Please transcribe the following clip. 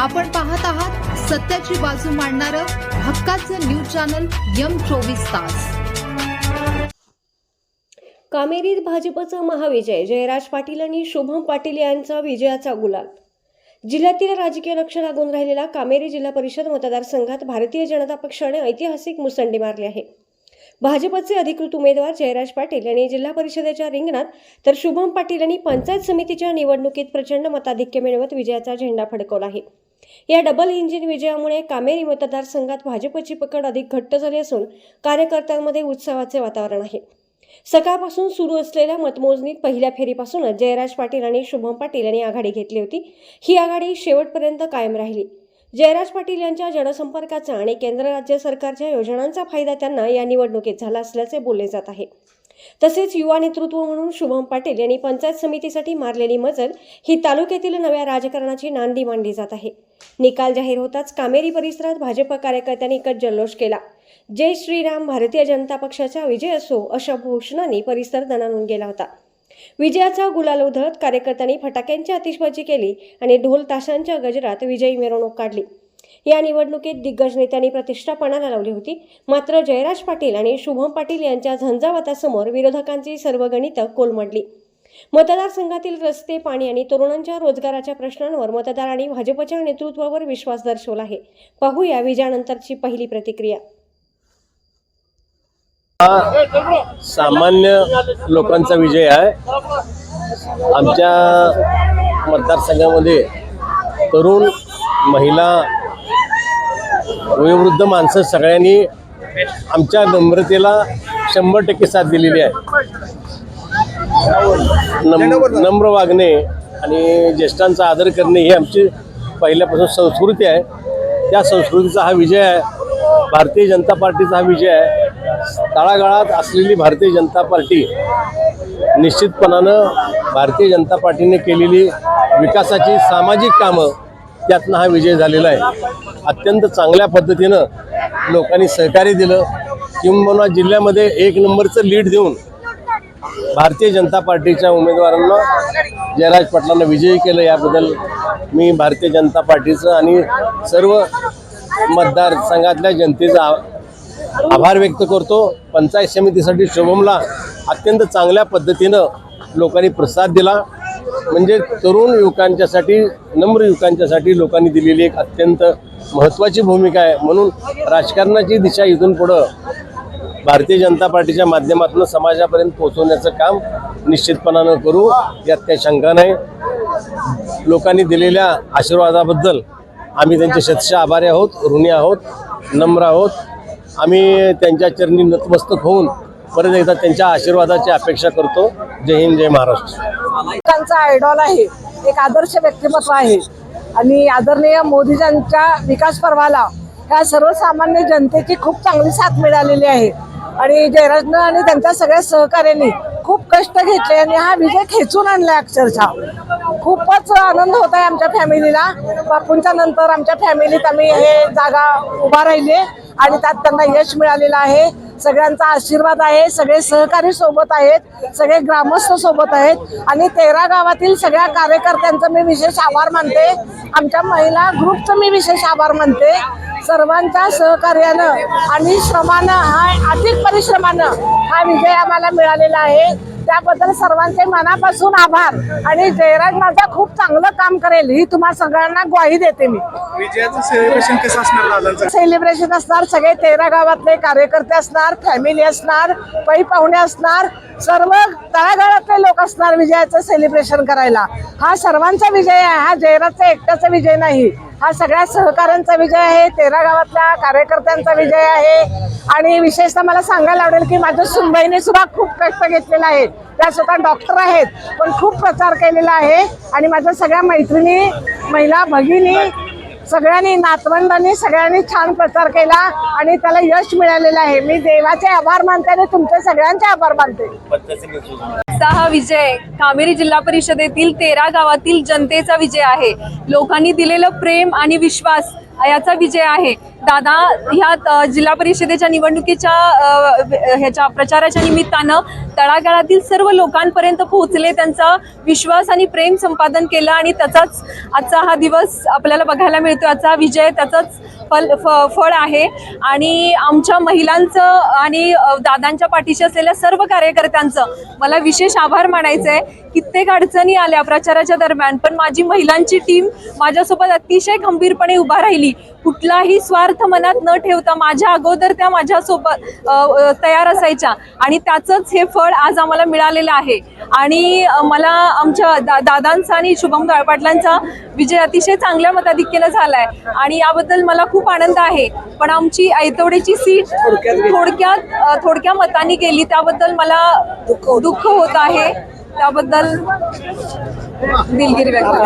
आपण पाहत आहात सत्याची बाजू मांडणारं हक्काचं न्यूज चॅनल M24 तास। कामेरीत भाजपचा महाविजय, जयराज पाटील आणि शुभम पाटील यांचा विजयाचा गुलाल। जिल्ह्यातील राजकीय लक्ष लागून राहिलेला कामेरी जिल्हा परिषद मतदारसंघात भारतीय जनता पक्षाने ऐतिहासिक मुसंडी मारली आहे। भाजपचे अधिकृत उमेदवार जयराज पाटील यांनी जिल्हा परिषदेच्या रिंगणात तर शुभम पाटील यांनी पंचायत समितीच्या निवडणुकीत प्रचंड मताधिक्य मिळवत विजयाचा झेंडा फडकवला आहे। या डबल इंजिन विजयामुळे कामेरी मतदारसंघात भाजपची पकड अधिक घट्ट झाली असून कार्यकर्त्यांमध्ये उत्साहाचे वातावरण आहे। सकाळपासून सुरू असलेल्या मतमोजणीत पहिल्या फेरीपासूनच जयराज पाटील आणि शुभम पाटील यांनी आघाडी घेतली होती। ही आघाडी शेवटपर्यंत कायम राहिली। जयराज पाटील यांच्या जनसंपर्काचा आणि केंद्र राज्य सरकारच्या योजनांचा फायदा त्यांना या निवडणुकीत झाला असल्याचे बोलले जात आहे। तसेच युवा नेतृत्व म्हणून शुभम पाटील यांनी पंचायत समितीसाठी मारलेली मजल ही तालुक्यातील नव्या राजकारणाची नांदी मानली जात आहे। निकाल जाहीर होताच कामेरी परिसरात भाजप कार्यकर्त्यांनी एकच जल्लोष केला। जय श्रीराम, भारतीय जनता पक्षाचा विजय असो अशा घोषणांनी परिसर दणाणून गेला होता। विजयाचा गुलाल उधळत कार्यकर्त्यांनी फटाक्यांची आतिषबाजी केली आणि ढोल ताशांच्या गजरात विजयी मिरवणूक काढली। या निवडणुकीत दिग्गज नेत्यांनी प्रतिष्ठा पणाला लावली होती। मात्र जयराज पाटील आणि शुभम पाटील यांच्या झंझावातासमोर विरोधकांची सर्व गणितं कोलमडली। मतदारसंघातील रस्ते, पाणी आणि तरुणांच्या रोजगाराच्या प्रश्नांवर मतदारांनी भाजपच्या नेतृत्वावर विश्वास दर्शवला आहे। पाहूया विजयानंतरची पहिली प्रतिक्रिया। सामान्य लोकांचा विजय आहे। आमच्या मतदारसंघामध्ये तरुण, महिला, वयोवृद्ध माणसं सगळ्यांनी आमच्या नम्रतेला 100% साथ दिलेली आहे। नम्र वागणे आणि ज्येष्ठांचा आदर करणे ही आमची पहिल्यापासून संस्कृती आहे। त्या संस्कृतीचा हा विजय आहे। भारतीय जनता पार्टीचा हा विजय आहे। तळागाळात असलेली भारतीय जनता पार्टी निश्चितपणानं भारतीय जनता पार्टीने केलेली विकासाची सामाजिक कामं त्यातनं हा विजय झालेला आहे। अत्यंत चांगल्या पद्धतीनं लोकांनी सहकार्य दिलं, किंबहुना जिल्ह्यामध्ये 1 नंबरचं लीड देऊन भारतीय जनता पार्टीच्या उमेदवारांना जयराज पाटलांना विजयी केलं। याबद्दल मी भारतीय जनता पार्टीचं आणि सर्व मतदारसंघातल्या जनतेचा आभार व्यक्त करतो। पंचायत समितीसाठी शुभमला अत्यंत चांगल्या पद्धतीनं लोकांनी प्रसाद दिला। म्हणजे तरुण युवकांच्यासाठी, नम्र युवकांच्यासाठी लोकांनी दिलेली एक अत्यंत महत्त्वाची भूमिका आहे। म्हणून राजकारणाची दिशा इथून पुढं भारतीय जनता पार्टीच्या माध्यमातून समाजापर्यंत पोहोचवण्याचं काम निश्चितपणानं करू, यात काही शंका नाही। लोकांनी दिलेल्या आशीर्वादाबद्दल आम्ही त्यांचे शतशः आभारी आहोत, ऋणी आहोत, नम्र आहोत। आम्ही त्यांच्या चरणी नतमस्तक होऊन परत एकदा त्यांच्या आशीर्वादाची अपेक्षा करतो। जय हिंद, जय महाराष्ट्र। त्यांचा आयडॉल आहे, एक आदर्श व्यक्तिमत्व आहे आणि आदरणीय मोदींच्या विकास पर्वाला ह्या सर्वसामान्य जनतेची खूप चांगली साथ मिळालेली आहे आणि जयराजनं आणि त्यांच्या सगळ्या सहकार्यांनी खूप कष्ट घेतले आणि हा विजय खेचून आणला। अक्षरशः खूपच आनंद होत आहे आमच्या फॅमिलीला। बापूंच्या नंतर आमच्या फॅमिलीत आम्ही हे जागा उभा राहिले आणि त्यात त्यांना यश मिळालेलं आहे। सगळ्यांचा आशीर्वाद आहे, सगळे सहकारी सोबत आहेत, सगळे ग्रामस्थ सोबत आहेत आणि 13 गावातील सगळ्या कार्यकर्त्यांचं मी विशेष आभार मानते। आमच्या महिला ग्रुपचं मी विशेष आभार मानते। सर्वांच्या सहकार्यानं आणि श्रमानं, हा अधिक परिश्रमानं हा विजय आम्हाला मिळालेला आहे। त्याबद्दल सर्वांचे मनापासून आभार आणि जयराज माझा खूप चांगलं काम करेल ही तुम्हा सगळ्यांना ग्वाही देते मी। विजयाचं सेलिब्रेशन कसं असणार दादांचं? सेलिब्रेशन असणार, सगळे 13 गावातले कार्यकर्ते असणार, फॅमिली असणार, पै पाहुणे असणार, सर्व तळागाळातले लोक असणार विजयाचं सेलिब्रेशन करायला। हा सर्वांचा विजय आहे, हा जयराजचा एकट्याचा विजय नाही, हा सगळ्या सहकाऱ्यांचा विजय आहे, 13 गावातल्या कार्यकर्त्यांचा विजय आहे। आणि विशेषतः मला सांगायला आवडेल की माझ्या सुनबाईने सुद्धा खूप कष्ट घेतलेला आहे। त्या स्वतः डॉक्टर आहेत पण खूप प्रचार केलेला आहे आणि माझ्या सगळ्या मैत्रिणी, महिला भगिनी, सगळ्यांनी, नातवंडांनी सगळ्यांनी छान प्रचार केला आणि त्याला यश मिळालेलं आहे। मी देवाचे आभार मानते आणि तुमचे सगळ्यांचे आभार मानते। हा विजय कामेरी जिल्हा परिषदेतील 13 गावातील जनतेचा विजय आहे। लोकांनी दिलेलं प्रेम आणि विश्वास याचा विजय आहे। दादा ह्या जिल्हा परिषदेच्या निवडणुकीच्या ह्याच्या प्रचाराच्या निमित्तानं तळागाळातील सर्व लोकांपर्यंत पोहोचले, त्यांचा विश्वास आणि प्रेम संपादन केलं आणि त्याचाच आजचा हा दिवस आपल्याला बघायला मिळतो. आजचा विजय त्याचाच फळ आहे. आणि आमच्या महिलांचं आणि दादांच्या पाठीशी असलेल्या सर्व कार्यकर्त्यांचं मला विशेष आभार मानायचं आहे. कित्येक अडचणी आल्या प्रचाराच्या दरम्यान, पण माझी महिलांची टीम माझ्यासोबत अतिशय खंबीरपणे उभा राहिली. कुठलाही स्वार्थ मनात न ठेवता माझ्या अगोदर त्या माझ्यासोबत तयार असायच्या आणि त्याचंच हे फळ आज आम्हाला मिळालेलं आहे. आणि मला आमच्या दादांचा आणि शुभम पाटलांचा विजय अतिशय चांगल्या मताधिक्यानं झालाय आणि याबद्दल मला खूप आनंद आहे. पण आमची ऐतवडेची सीट थोडक्या मतांनी गेली, त्याबद्दल मला दुःख होत आहे. त्याबद्दल दिलगिरी व्यक्त